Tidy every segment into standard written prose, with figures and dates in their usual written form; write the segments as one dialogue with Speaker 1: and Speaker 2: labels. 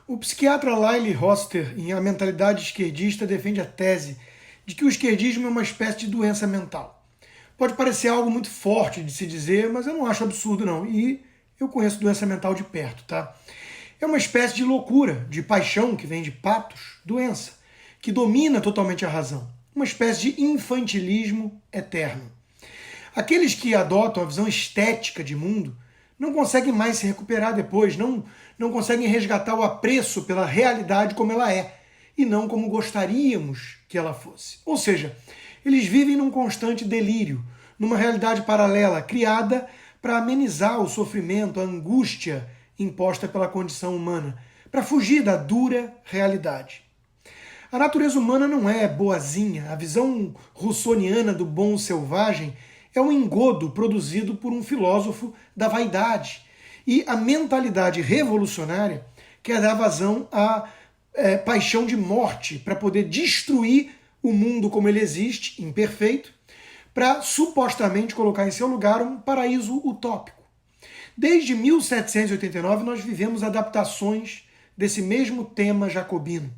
Speaker 1: O psiquiatra Lyle Hoster, em A Mentalidade Esquerdista, defende a tese de que o esquerdismo é uma espécie de doença mental. Pode parecer algo muito forte de se dizer, mas eu não acho absurdo não, e eu conheço doença mental de perto, tá? É uma espécie de loucura, de paixão que vem de patos, doença, que domina totalmente a razão. Uma espécie de infantilismo eterno. Aqueles que adotam a visão estética de mundo não conseguem mais se recuperar depois, não conseguem resgatar o apreço pela realidade como ela é, e não como gostaríamos que ela fosse. Ou seja, eles vivem num constante delírio, numa realidade paralela, criada para amenizar o sofrimento, a angústia imposta pela condição humana, para fugir da dura realidade. A natureza humana não é boazinha, a visão russoniana do bom selvagem é um engodo produzido por um filósofo da vaidade. E a mentalidade revolucionária quer dar vazão à paixão de morte para poder destruir o mundo como ele existe, imperfeito, para supostamente colocar em seu lugar um paraíso utópico. Desde 1789 nós vivemos adaptações desse mesmo tema jacobino.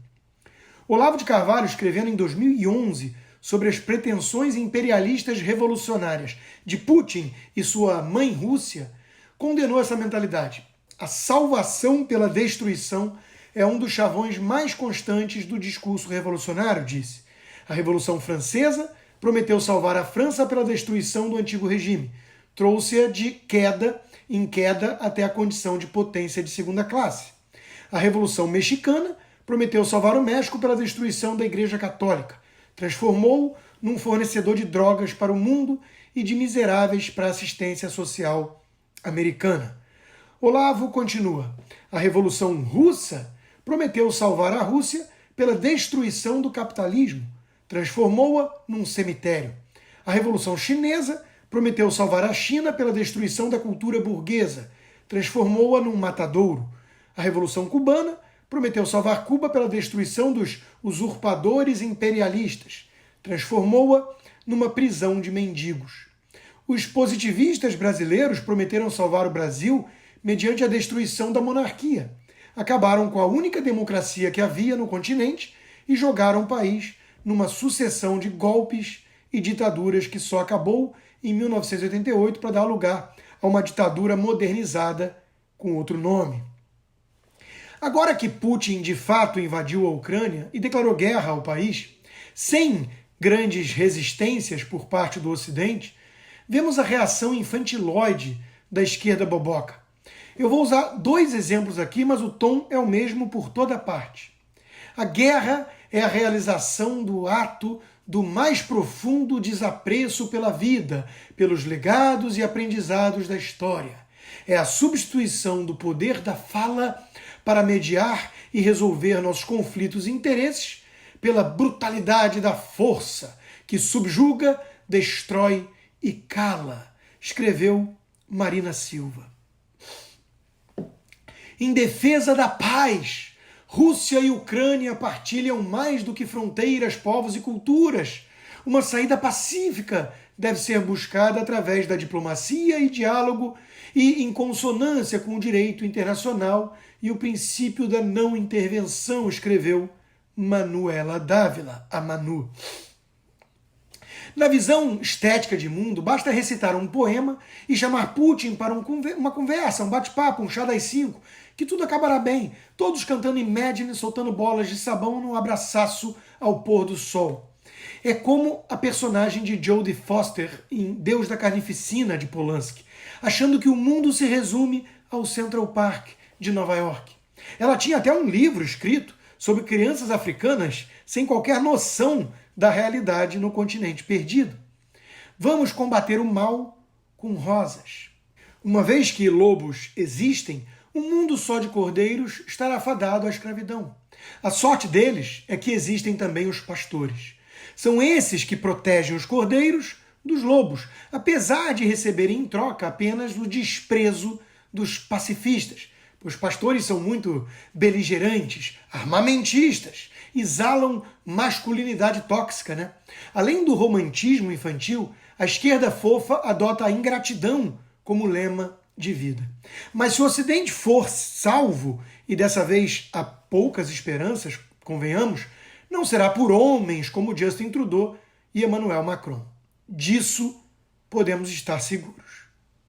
Speaker 1: Olavo de Carvalho, escrevendo em 2011 sobre as pretensões imperialistas revolucionárias de Putin e sua mãe Rússia, condenou essa mentalidade. A salvação pela destruição é um dos chavões mais constantes do discurso revolucionário, disse. A Revolução Francesa prometeu salvar a França pela destruição do antigo regime. Trouxe-a de queda em queda até a condição de potência de segunda classe. A Revolução Mexicana prometeu salvar o México pela destruição da Igreja Católica. Transformou-o num fornecedor de drogas para o mundo e de miseráveis para a assistência social americana. Olavo continua. A Revolução Russa prometeu salvar a Rússia pela destruição do capitalismo. Transformou-a num cemitério. A Revolução Chinesa prometeu salvar a China pela destruição da cultura burguesa. Transformou-a num matadouro. A Revolução Cubana prometeu salvar Cuba pela destruição dos usurpadores imperialistas. Transformou-a numa prisão de mendigos. Os positivistas brasileiros prometeram salvar o Brasil mediante a destruição da monarquia. Acabaram com a única democracia que havia no continente e jogaram o país numa sucessão de golpes e ditaduras que só acabou em 1988 para dar lugar a uma ditadura modernizada com outro nome. Agora que Putin de fato invadiu a Ucrânia e declarou guerra ao país, sem grandes resistências por parte do Ocidente, vemos a reação infantiloide da esquerda boboca. Eu vou usar dois exemplos aqui, mas o tom é o mesmo por toda parte. A guerra é a realização do ato do mais profundo desapreço pela vida, pelos legados e aprendizados da história. É a substituição do poder da fala para mediar e resolver nossos conflitos e interesses pela brutalidade da força, que subjuga, destrói e cala, escreveu Marina Silva. Em defesa da paz, Rússia e Ucrânia partilham mais do que fronteiras, povos e culturas. Uma saída pacífica deve ser buscada através da diplomacia e diálogo e em consonância com o direito internacional e o princípio da não intervenção, escreveu Manuela Dávila, a Manu. Na visão estética de mundo, basta recitar um poema e chamar Putin para uma conversa, um bate-papo, um chá das 5, que tudo acabará bem, todos cantando Imagine, soltando bolas de sabão num abraçaço ao pôr do sol. É como a personagem de Jodie Foster em Deus da Carnificina, de Polanski, achando que o mundo se resume ao Central Park de Nova York. Ela tinha até um livro escrito sobre crianças africanas sem qualquer noção da realidade no continente perdido. Vamos combater o mal com rosas. Uma vez que lobos existem, um mundo só de cordeiros estará fadado à escravidão. A sorte deles é que existem também os pastores. São esses que protegem os cordeiros dos lobos, apesar de receberem em troca apenas o desprezo dos pacifistas. Os pastores são muito beligerantes, armamentistas, exalam masculinidade tóxica, né? Além do romantismo infantil, a esquerda fofa adota a ingratidão como lema de vida. Mas se o Ocidente for salvo E dessa vez, há poucas esperanças, convenhamos, não será por homens como Justin Trudeau e Emmanuel Macron. Disso podemos estar seguros.